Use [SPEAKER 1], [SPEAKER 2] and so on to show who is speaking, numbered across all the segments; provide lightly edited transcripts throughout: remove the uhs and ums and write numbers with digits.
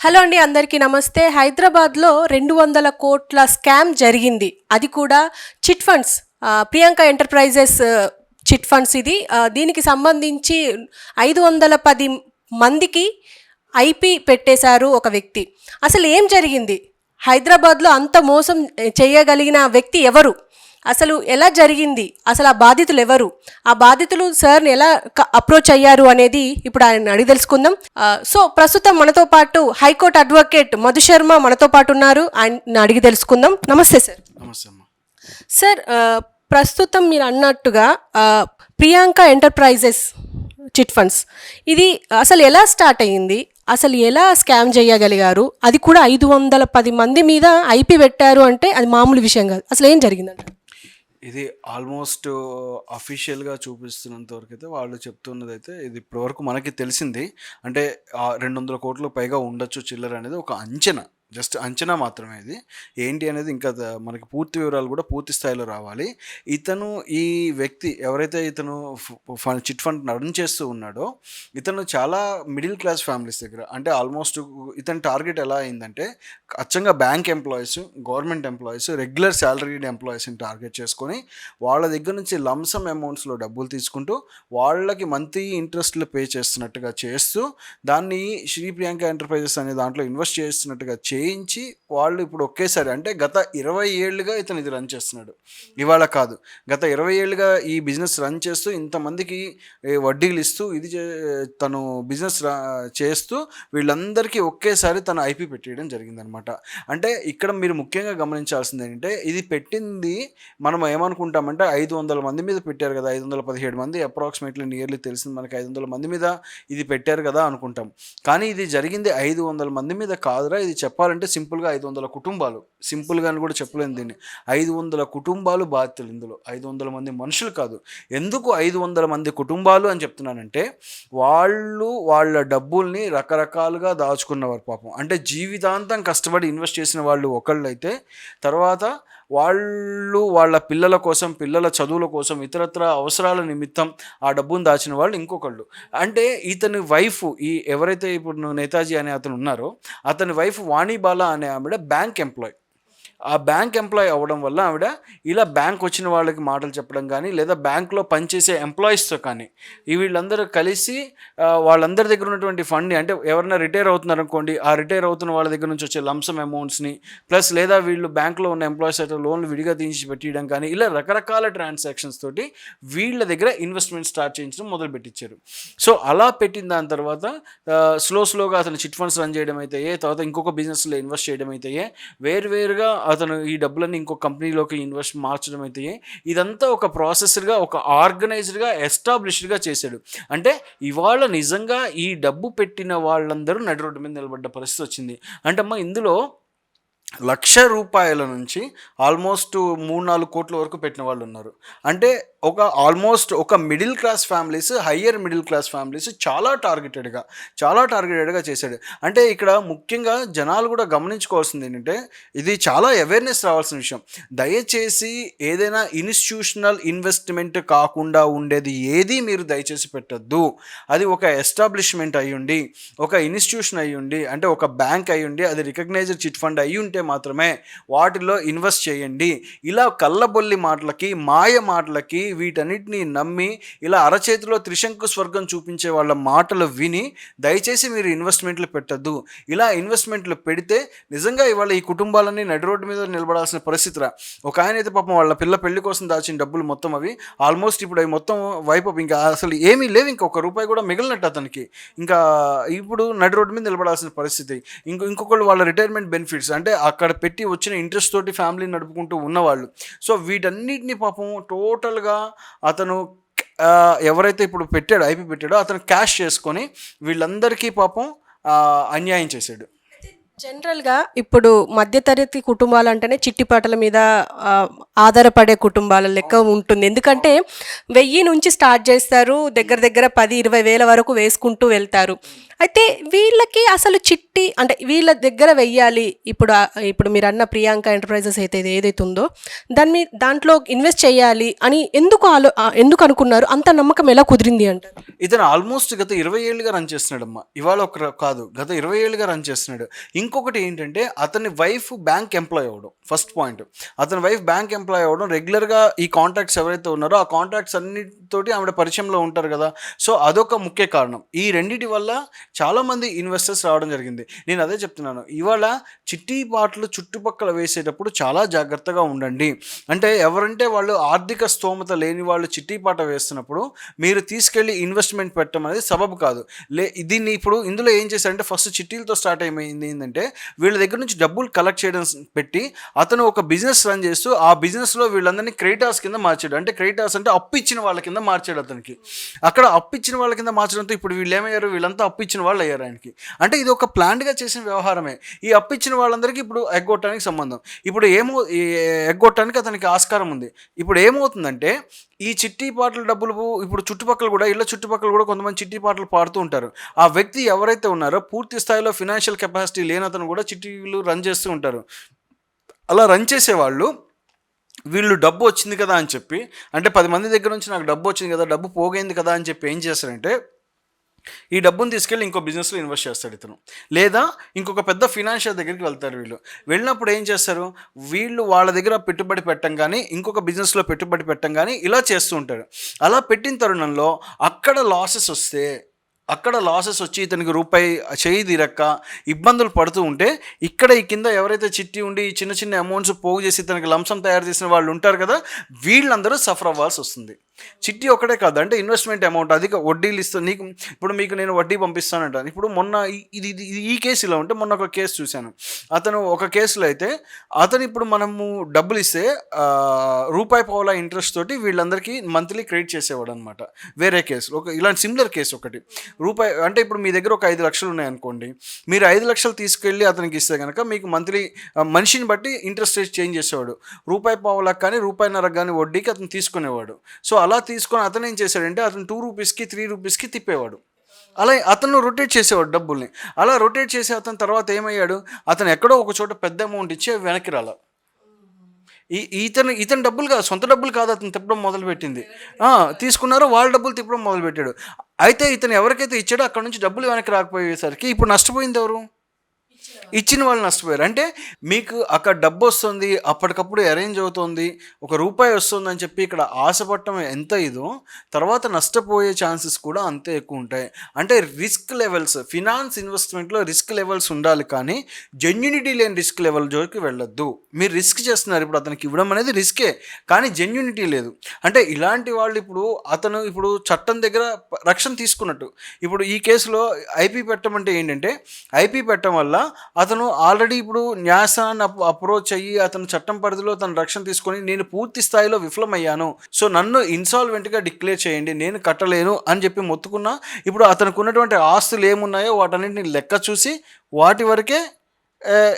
[SPEAKER 1] Hello అండి, అందరికీ నమస్తే. హైదరాబాద్లో 200 కోట్ల స్కామ్ జరిగింది. అది కూడా chit funds, Priyanka enterprises chit funds. ఇది దీనికి సంబంధించి 510 మందికి ఐపీ పెట్టేశారు ఒక వ్యక్తి. అసలు ఏం జరిగింది? హైదరాబాద్లో అంత మోసం చేయగలిగిన వ్యక్తి ఎవరు? అసలు ఎలా జరిగింది? అసలు ఆ బాధితులు ఎవరు? ఆ బాధితులు సార్ని ఎలా అప్రోచ్ అయ్యారు అనేది ఇప్పుడు ఆయన అడిగి తెలుసుకుందాం. సో ప్రస్తుతం మనతో పాటు హైకోర్టు అడ్వకేట్ మధు శర్మ మనతో పాటు ఉన్నారు. ఆయన అడిగి తెలుసుకుందాం. నమస్తే సార్.
[SPEAKER 2] నమస్తే అమ్మా.
[SPEAKER 1] సార్, ప్రస్తుతం మీరు అన్నట్టుగా ప్రియాంక ఎంటర్ప్రైజెస్ చిట్ ఫండ్స్ ఇది అసలు ఎలా స్టార్ట్ అయ్యింది? అసలు ఎలా స్కామ్ చేయగలిగారు? అది కూడా 510 మంది మీద ఐపీ పెట్టారు అంటే అది మామూలు విషయం కాదు. అసలు ఏం జరిగిందంట?
[SPEAKER 2] ఇది ఆల్మోస్ట్ అఫీషియల్గా చూపిస్తున్నంత వరకు అయితే వాళ్ళు చెప్తున్నది అయితే ఇది ఇప్పటివరకు మనకి తెలిసింది. అంటే 200 కోట్ల పైగా ఉండొచ్చు చిల్లర అనేది ఒక అంచనా, జస్ట్ అంచనా మాత్రమే. ఇది ఏంటి అనేది ఇంకా మనకి పూర్తి వివరాలు కూడా పూర్తి స్థాయిలో రావాలి. ఇతను ఈ వ్యక్తి ఎవరైతే ఇతను చిట్ ఫండ్ రన్ చేస్తూ ఉన్నాడో ఇతను చాలా మిడిల్ క్లాస్ ఫ్యామిలీస్ దగ్గర, అంటే ఆల్మోస్ట్ ఇతని టార్గెట్ ఎలా అయిందంటే అచ్చంగా bank employees, government employees, regular salaried ఎంప్లాయీస్ని టార్గెట్ చేసుకొని వాళ్ళ దగ్గర నుంచి లంసమ్ అమౌంట్స్లో డబ్బులు తీసుకుంటూ వాళ్ళకి మంత్లీ ఇంట్రెస్ట్లు పే చేస్తున్నట్టుగా చేస్తూ దాన్ని శ్రీ ప్రియాంక ఎంటర్ప్రైజెస్ అనే దాంట్లో ఇన్వెస్ట్ చేస్తున్నట్టుగా చేయించి వాళ్ళు ఇప్పుడు ఒకేసారి, అంటే గత 20 ఏళ్ళుగా ఇతను ఇది రన్ చేస్తున్నాడు, ఇవాళ కాదు, గత 20 ఏళ్ళుగా ఈ బిజినెస్ రన్ చేస్తూ ఇంతమందికి వడ్డీలు ఇస్తూ ఇది తను బిజినెస్ చేస్తూ వీళ్ళందరికీ ఒకేసారి తను ఐపీ పెట్టేయడం జరిగిందనమాట. అంటే ఇక్కడ మీరు ముఖ్యంగా గమనించాల్సింది ఏంటంటే ఇది పెట్టింది మనం ఏమనుకుంటామంటే 500 మంది మీద పెట్టారు కదా, 517 మంది అప్రాక్సిమేట్లీ నియర్లీ తెలిసింది మనకి 500 మంది మీద ఇది పెట్టారు కదా అనుకుంటాం. కానీ ఇది జరిగింది 500 మంది మీద కాదురా. ఇది చెప్పాలంటే సింపుల్గా 500 కుటుంబాలు, సింపుల్గా అని కూడా చెప్పలేను దీన్ని. 500 కుటుంబాలు బాధితులు ఇందులో, 500 మంది మనుషులు కాదు. ఎందుకు 500 మంది కుటుంబాలు అని చెప్తున్నానంటే వాళ్ళు వాళ్ళ డబ్బుల్ని రకరకాలుగా దాచుకున్నవారు పాపం. అంటే జీవితాంతం కష్టపడి ఇన్వెస్ట్ చేసిన వాళ్ళు ఒకళ్ళు అయితే, తర్వాత వాళ్ళు వాళ్ళ పిల్లల కోసం, పిల్లల చదువుల కోసం, ఇతరత్ర అవసరాల నిమిత్తం ఆ డబ్బును దాచిన వాళ్ళు ఇంకొకళ్ళు. అంటే ఇతని వైఫ్, ఈ ఎవరైతే ఇప్పుడు నేతాజీ అనే అతను ఉన్నారో అతని వైఫ్ వాణిబాల అనే ఆవిడ బ్యాంక్ ఎంప్లాయ్. ఆ బ్యాంక్ ఎంప్లాయ్ అవ్వడం వల్ల ఆవిడ ఇలా బ్యాంక్ వచ్చిన వాళ్ళకి మాటలు చెప్పడం కానీ, లేదా బ్యాంక్లో పనిచేసే ఎంప్లాయీస్తో కానీ వీళ్ళందరూ కలిసి వాళ్ళందరి దగ్గర ఉన్నటువంటి ఫండ్ని, అంటే ఎవరైనా రిటైర్ అవుతున్నారు అనుకోండి, ఆ రిటైర్ అవుతున్న వాళ్ళ దగ్గర నుంచి వచ్చే లంసమ్ అమౌంట్స్ని ప్లస్, లేదా వీళ్ళు బ్యాంక్లో ఉన్న ఎంప్లాయీస్ అయితే లోన్లు విడిగా తీసి పెట్టియడం కానీ, ఇలా రకరకాల ట్రాన్సాక్షన్స్ తోటి వీళ్ళ దగ్గర ఇన్వెస్ట్మెంట్ స్టార్ట్ చేయించడం మొదలుపెట్టించారు. సో అలా పెట్టిన దాని తర్వాత స్లోగా అతను చిట్ ఫండ్స్ రన్ చేయడం అయితే, తర్వాత ఇంకొక బిజినెస్లో ఇన్వెస్ట్ చేయడం అయితే, వేరువేరుగా అతను ఈ డబ్బులన్నీ ఇంకో కంపెనీలోకి మార్చడం అయితే, ఇదంతా ఒక ప్రాసెసర్గా, ఒక ఆర్గనైజ్డ్గా, ఎస్టాబ్లిష్డ్గా చేశాడు. అంటే ఇవాళ నిజంగా ఈ డబ్బు పెట్టిన వాళ్ళందరూ నడి రోడ్డు మీద నిలబడ్డ పరిస్థితి వచ్చింది. అంటే అమ్మ ఇందులో ₹1,00,000 నుంచి ఆల్మోస్ట్ 3-4 కోట్ల వరకు పెట్టిన వాళ్ళు ఉన్నారు. అంటే ఆల్మోస్ట్ ఒక middle class families, higher middle class families చాలా టార్గెటెడ్గా చేశాడు. అంటే ఇక్కడ ముఖ్యంగా జనాలు కూడా గమనించుకోవాల్సింది ఏంటంటే, ఇది చాలా అవేర్నెస్ రావాల్సిన విషయం. దయచేసి ఏదైనా ఇన్స్టిట్యూషనల్ ఇన్వెస్ట్మెంట్ కాకుండా ఉండేది ఏది మీరు దయచేసి పెట్టద్దు. అది ఒక ఎస్టాబ్లిష్మెంట్ అయ్యుండి, ఒక ఇన్స్టిట్యూషన్ అయ్యుండి, అంటే ఒక బ్యాంక్ అయ్యుండి, అది రికగ్నైజ్డ్ చిట్ ఫండ్ అయ్యి ఉంటే మాత్రమే వాటిలో ఇన్వెస్ట్ చేయండి. ఇలా కళ్ళబొల్లి మాటలకి, మాయ మాటలకి, వీటన్నిటిని నమ్మి ఇలా అరచేతిలో త్రిశంకు స్వర్గం చూపించే వాళ్ళ మాటలు విని దయచేసి మీరు ఇన్వెస్ట్మెంట్లు పెట్టద్దు. ఇలా ఇన్వెస్ట్మెంట్లు పెడితే నిజంగా ఇవాళ ఈ కుటుంబాలన్నీ నడి రోడ్డు మీద నిలబడాల్సిన పరిస్థితిరా. ఒక ఆయన అయితే పాపం వాళ్ళ పిల్ల పెళ్లి కోసం దాచిన డబ్బులు మొత్తం అవి ఆల్మోస్ట్ ఇప్పుడు అవి మొత్తం వైపు ఇంకా అసలు ఏమీ లేవు, ఇంకా ₹1 కూడా మిగిలినట్టు అతనికి. ఇంకా ఇప్పుడు నడి రోడ్డు మీద నిలబడాల్సిన పరిస్థితి. ఇంకొకళ్ళు వాళ్ళ రిటైర్మెంట్ బెనిఫిట్స్, అంటే అక్కడ పెట్టి వచ్చిన ఇంట్రెస్ట్ తోటి ఫ్యామిలీని నడుపుకుంటూ ఉన్నవాళ్ళు. సో వీటన్నిటిని పాపం టోటల్గా అతను ఎవరైతే ఇప్పుడు ఐపీ పెట్టాడో అతను క్యాష్ చేసుకొని వీళ్ళందరికీ పాపం అన్యాయం చేశాడు.
[SPEAKER 1] జనరల్‌గా ఇప్పుడు మధ్యతరగతి కుటుంబాలంటేనే చిట్టిపాటల మీద ఆధారపడే కుటుంబాల లెక్క ఉంటుంది. ఎందుకంటే 1000 నుంచి స్టార్ట్ చేస్తారు. దగ్గర దగ్గర 10, 20 వేల వరకు వేసుకుంటూ వెళ్తారు. అయితే వీళ్ళకి అసలు చిట్టి అంటే వీళ్ళ దగ్గర వెయ్యాలి. ఇప్పుడు మీరన్న ప్రియాంక ఎంటర్‌ప్రైజెస్ అయితే ఏదైతే ఉందో దాంట్లో ఇన్వెస్ట్ చేయాలి అని ఎందుకు అనుకున్నారు? అంత నమ్మకం ఎలా కుదిరింది అంటారు?
[SPEAKER 2] ఇతను ఆల్మోస్ట్ గత 20 ఏళ్ళుగా రన్ చేస్తున్నాడమ్మా. ఇవాళ కాదు, గత 20 ఏళ్ళుగా రన్ చేస్తున్నాడు. ఇంకొకటి ఏంటంటే అతని వైఫ్ బ్యాంక్ ఎంప్లాయ్ అవ్వడం ఫస్ట్ పాయింట్. అతని వైఫ్ బ్యాంక్ ఎంప్లాయ్ అవ్వడం, రెగ్యులర్గా ఈ కాంటాక్ట్స్ ఎవరైతే ఉన్నారో ఆ కాంటాక్ట్స్ అన్నిటితోటి ఆవిడ పరిచయంలో ఉంటారు కదా. సో అదొక ముఖ్య కారణం. ఈ రెండిటి వల్ల చాలామంది ఇన్వెస్టర్స్ రావడం జరిగింది. నేను అదే చెప్తున్నాను, ఇవాళ చిట్టి పాటలు చుట్టుపక్కల వేసేటప్పుడు చాలా జాగ్రత్తగా ఉండండి. అంటే ఎవరంటే వాళ్ళు ఆర్థిక స్తోమత లేని వాళ్ళు చిట్టి పాట వేస్తున్నప్పుడు మీరు తీసుకెళ్ళి ఇన్వెస్ట్మెంట్ పెట్టడం అనేది సబబు కాదు. దీన్ని ఇప్పుడు ఇందులో ఏం చేశారంటే ఫస్ట్ చిట్టీలతో స్టార్ట్ అయిపోయింది. ఏంటంటే వీళ్ళ దగ్గర నుంచి డబ్బులు కలెక్ట్ చేయడం పెట్టి అతను ఒక బిజినెస్ రన్ చేస్తూ ఆ బిజినెస్లో వీళ్ళందరినీ క్రెడిటార్స్ కింద మార్చాడు. అంటే క్రెడిటార్స్ అంటే అప్పు ఇచ్చిన వాళ్ళ కింద మార్చాడు అతనికి. అక్కడ అప్పు ఇచ్చిన వాళ్ళ కింద మార్చడంతో ఇప్పుడు వీళ్ళు ఏమయ్యారు, వీళ్ళంతా అప్పు ఇచ్చిన వాళ్ళు అయ్యారు ఆయనకి. అంటే ఇది ఒక ప్లాన్డ్గా చేసిన వ్యవహారమే. ఈ అప్పు ఇచ్చిన వాళ్ళందరికీ ఇప్పుడు ఎగ్గొట్టడానికి సంబంధం. ఇప్పుడు ఎగ్గొట్టడానికి అతనికి ఆస్కారం ఉంది. ఇప్పుడు ఏమవుతుందంటే ఈ చిట్టి పాటల డబ్బులు ఇప్పుడు చుట్టుపక్కల కూడా ఇళ్ళ చుట్టుపక్కల కూడా కొంతమంది చిట్టి పాటలు పాడుతూ ఉంటారు. ఆ వ్యక్తి ఎవరైతే ఉన్నారో పూర్తి స్థాయిలో ఫినాన్షియల్ కెపాసిటీ లేనతను కూడా చిట్టీలు రన్ చేస్తూ ఉంటారు. అలా రన్ చేసేవాళ్ళు వీళ్ళు డబ్బు వచ్చింది కదా అని చెప్పి, అంటే 10 మంది దగ్గర నుంచి నాకు డబ్బు వచ్చింది కదా, డబ్బు పోగైంది కదా అని చెప్పి ఏం చేస్తారంటే ఈ డబ్బును తీసుకెళ్ళి ఇంకో బిజినెస్లో ఇన్వెస్ట్ చేస్తాడు ఇతను. లేదా ఇంకొక పెద్ద ఫినాన్షియల్ దగ్గరికి వెళ్తారు వీళ్ళు. వెళ్ళినప్పుడు ఏం చేస్తారు, వీళ్ళు వాళ్ళ దగ్గర పెట్టుబడి పెట్టం కానీ ఇంకొక బిజినెస్లో పెట్టుబడి పెట్టం కానీ ఇలా చేస్తూ ఉంటారు. అలా పెట్టిన తరుణంలో అక్కడ లాసెస్ వచ్చి ఇతనికి రూపాయి చేయి తీరక్క ఇబ్బందులు పడుతూ ఉంటే ఇక్కడ ఈ కింద ఎవరైతే చిట్టి ఉండి ఈ చిన్న చిన్న అమౌంట్స్ పోగు చేసి ఇతనికి లంసం తయారు చేసిన వాళ్ళు ఉంటారు కదా, వీళ్ళందరూ సఫర్ అవ్వాల్సి వస్తుంది. చిట్టి ఒకటే కాదు, అంటే ఇన్వెస్ట్మెంట్ అమౌంట్ అధిక వడ్డీలు ఇస్తాను నీకు. ఇప్పుడు మీకు వడ్డీ పంపిస్తానంటాను. ఇప్పుడు మొన్న ఈ కేసు ఇలా ఉంటే మొన్న ఒక కేసు చూశాను. అతను ఒక కేసులో అయితే ఇప్పుడు మనము డబ్బులు ఇస్తే రూపాయి పావుల ఇంట్రెస్ట్ తోటి వీళ్ళందరికీ మంత్లీ క్రెడిట్ చేసేవాడు అనమాట. వేరే కేసు ఇలాంటి సిమిలర్ కేసు ఒకటి రూపాయి అంటే ఇప్పుడు మీ దగ్గర ఒక 5 లక్షలు ఉన్నాయనుకోండి, మీరు 5 లక్షలు తీసుకెళ్ళి అతనికి ఇస్తే కనుక మీకు మంత్లీ మనిషిని బట్టి ఇంట్రెస్ట్ రేట్ చేంజ్ చేసేవాడు. రూపాయి పావులకు కానీ రూపాయిన్నరకు కానీ వడ్డీకి అతను తీసుకునేవాడు. సో అలా తీసుకొని అతను ఏం చేశాడంటే అతను 2 రూపీస్కి 3 రూపీస్కి తిప్పేవాడు. అలా అతను రొటేట్ చేసేవాడు డబ్బుల్ని. అలా రొటేట్ చేసి అతని తర్వాత ఏమయ్యాడు, అతను ఎక్కడో ఒక చోట పెద్ద అమౌంట్ ఇచ్చి వెనక్కి రాల. ఇతని డబ్బులు కాదు, సొంత డబ్బులు కాదు అతను తిప్పడం మొదలుపెట్టింది. తీసుకున్నారో వాళ్ళ డబ్బులు తిప్పడం మొదలుపెట్టాడు. అయితే ఇతను ఎవరికైతే ఇచ్చాడో అక్కడ నుంచి డబ్బులు వెనక్కి రాకపోయేసరికి ఇప్పుడు నష్టపోయింది ఎవరు, ఇచ్చిన వాళ్ళు నష్టపోయారు. అంటే మీకు అక్కడ డబ్బు వస్తుంది, అప్పటికప్పుడు అరేంజ్ అవుతుంది, ₹1 వస్తుంది అని చెప్పి ఇక్కడ ఆశపడటం ఎంత ఇదో తర్వాత నష్టపోయే ఛాన్సెస్ కూడా అంతే ఎక్కువ ఉంటాయి. అంటే రిస్క్ లెవెల్స్, ఫినాన్స్ ఇన్వెస్ట్మెంట్లో రిస్క్ లెవెల్స్ ఉండాలి, కానీ జెన్యూనిటీ లేని రిస్క్ లెవెల్ జోలికి వెళ్ళొద్దు. మీరు రిస్క్ చేస్తున్నారు, ఇప్పుడు అతనికి ఇవ్వడం అనేది రిస్కే, కానీ జెన్యూనిటీ లేదు. అంటే ఇలాంటి వాళ్ళు అతను చట్టం దగ్గర రక్షణ తీసుకున్నట్టు. ఇప్పుడు ఈ కేసులో ఐపీ పెట్టడం అంటే ఏంటంటే, ఐపీ పెట్టడం వల్ల అతను ఆల్రెడీ న్యాయస్థానాన్ని అప్రోచ్ అయ్యి అతను చట్టం పరిధిలో తన రక్షణ తీసుకొని నేను పూర్తి స్థాయిలో విఫలమయ్యాను, సో నన్ను ఇన్సాల్వెంట్గా డిక్లేర్ చేయండి, నేను కట్టలేను అని చెప్పి మొత్తుకున్నా ఇప్పుడు అతనికి ఉన్నటువంటి ఆస్తులు ఏమున్నాయో వాటన్నింటిని లెక్క చూసి వాటి వరకే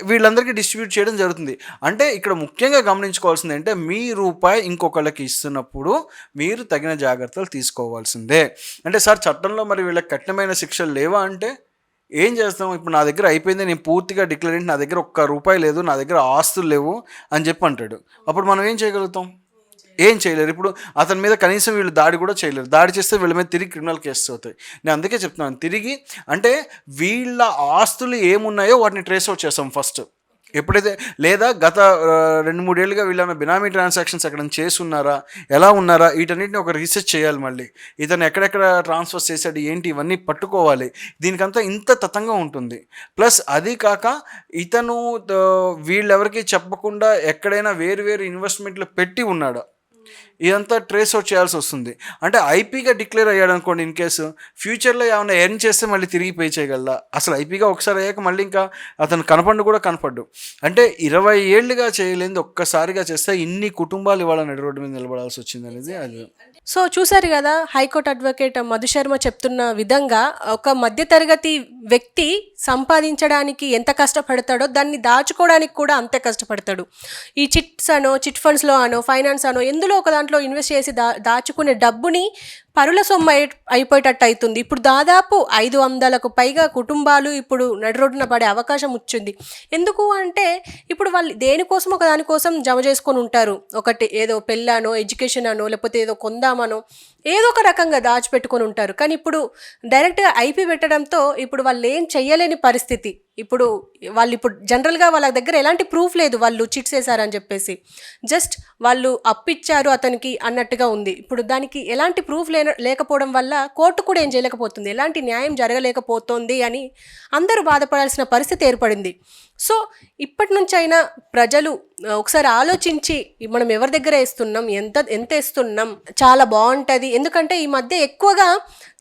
[SPEAKER 2] వీళ్ళందరికీ డిస్ట్రిబ్యూట్ చేయడం జరుగుతుంది. అంటే ఇక్కడ ముఖ్యంగా గమనించుకోవాల్సింది అంటే మీ రూపాయి ఇంకొకళ్ళకి ఇస్తున్నప్పుడు మీరు తగిన జాగ్రత్తలు తీసుకోవాల్సిందే. అంటే సార్ చట్టంలో మరి వీళ్ళకి కఠినమైన శిక్షలు లేవా అంటే ఏం చేస్తాం, ఇప్పుడు నా దగ్గర అయిపోయింది, నేను పూర్తిగా డిక్లరేట్, నా దగ్గర ₹1 లేదు, నా దగ్గర ఆస్తులు లేవు అని చెప్పి అంటాడు. అప్పుడు మనం ఏం చేయగలుగుతాం, ఏం చేయలేరు. ఇప్పుడు అతని మీద కనీసం వీళ్ళు దాడి కూడా చేయలేరు. దాడి చేస్తే వీళ్ళ మీద తిరిగి క్రిమినల్ కేసెస్ అవుతాయి. నేను అందుకే చెప్తున్నాను, తిరిగి అంటే వీళ్ళ ఆస్తులు ఏమున్నాయో వాటిని ట్రేస్ అవుట్ చేస్తాం ఫస్ట్. ఎప్పుడైతే లేదా గత 2-3 ఏళ్ళుగా వీళ్ళన్న బినామీ ట్రాన్సాక్షన్స్ ఎక్కడ చేసి ఉన్నారా, ఎలా ఉన్నారా, వీటన్నిటిని ఒక రీసెర్చ్ చేయాలి. మళ్ళీ ఇతను ఎక్కడెక్కడ ట్రాన్స్ఫర్ చేశాడు ఏంటి ఇవన్నీ పట్టుకోవాలి. దీనికంతా ఇంత తతంగా ఉంటుంది. ప్లస్ అది కాక ఇతను వీళ్ళెవరికి చెప్పకుండా ఎక్కడైనా వేరు ఇన్వెస్ట్మెంట్లు పెట్టి ఉన్నాడు. ఇదంతా ట్రేస్ అవుట్ చేయాల్సి వస్తుంది. అంటే ఐపీగా డిక్లేర్ అయ్యాడు అనుకోండి, ఇన్ కేసు ఫ్యూచర్లో ఏమైనా ఎర్న్ చేస్తే మళ్ళీ తిరిగి పే చేయగలరా? అసలు ఐపీగా ఒకసారి అయ్యాక మళ్ళీ ఇంకా అతను కూడా కనపడ్డు. అంటే 20 ఏళ్ళుగా చేయలేనిది ఒక్కసారిగా చేస్తే ఇన్ని కుటుంబాలు ఇవాళ నడి రోడ్డు మీద నిలబడాల్సి వచ్చింది అనేది అది.
[SPEAKER 1] సో చూసారు కదా, హైకోర్టు అడ్వకేట్ మధుశర్మ చెప్తున్న విధంగా ఒక మధ్యతరగతి వ్యక్తి సంపాదించడానికి ఎంత కష్టపడతాడో దాన్ని దాచుకోవడానికి కూడా అంతే కష్టపడతాడు. ఈ చిట్స్ అనో, చిట్ ఫండ్స్లో అనో, ఫైనాన్స్ అనో ఎందులో ఒక దాంట్లో ఇన్వెస్ట్ చేసి దాచుకునే డబ్బుని పరుల సొమ్ము అయిపోయేటట్టు అవుతుంది. ఇప్పుడు దాదాపు 500కు పైగా కుటుంబాలు ఇప్పుడు నడి రోడ్డున పడే అవకాశం వచ్చింది. ఎందుకు అంటే ఇప్పుడు వాళ్ళు దేనికోసం ఒక దానికోసం జమ చేసుకొని ఉంటారు. ఒకటి ఏదో పెళ్ళానో, ఎడ్యుకేషన్ అనో, లేకపోతే ఏదో కొందామనో ఏదో ఒక రకంగా దాచిపెట్టుకొని ఉంటారు. కానీ ఇప్పుడు డైరెక్ట్గా ఐపీ పెట్టడంతో ఇప్పుడు వాళ్ళు ఏం చెయ్యలేని పరిస్థితి. ఇప్పుడు జనరల్గా వాళ్ళ దగ్గర ఎలాంటి ప్రూఫ్ లేదు వాళ్ళు చిట్స్ వేశారని చెప్పేసి, జస్ట్ వాళ్ళు అప్పిచ్చారు అతనికి అన్నట్టుగా ఉంది. ఇప్పుడు దానికి ఎలాంటి ప్రూఫ్ లేకపోవడం వల్ల కోర్టు కూడా ఏం చేయలేకపోతుంది, ఎలాంటి న్యాయం జరగలేకపోతుంది అని అందరూ బాధపడాల్సిన పరిస్థితి ఏర్పడింది. సో ఇప్పటి నుంచైనా ప్రజలు ఒకసారి ఆలోచించి మనం ఎవరి దగ్గర వేస్తున్నాం, ఎంత వేస్తున్నాం, చాలా బాగుంటుంది. ఎందుకంటే ఈ మధ్య ఎక్కువగా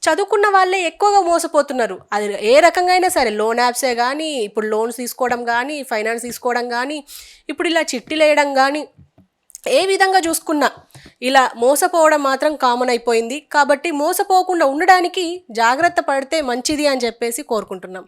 [SPEAKER 1] చదువుకున్న వాళ్ళే ఎక్కువగా మోసపోతున్నారు. అది ఏ రకంగా అయినా సరే, లోన్ యాప్సే కానీ, ఇప్పుడు లోన్స్ తీసుకోవడం కానీ, ఫైనాన్స్ తీసుకోవడం కానీ, ఇప్పుడు ఇలా చిట్టీలు వేయడం కానీ, ఏ విధంగా చూసుకున్నా ఇలా మోసపోవడం మాత్రం కామన్ అయిపోయింది. కాబట్టి మోసపోకుండా ఉండడానికి జాగ్రత్త పడితే మంచిది అని చెప్పేసి కోరుకుంటున్నాం.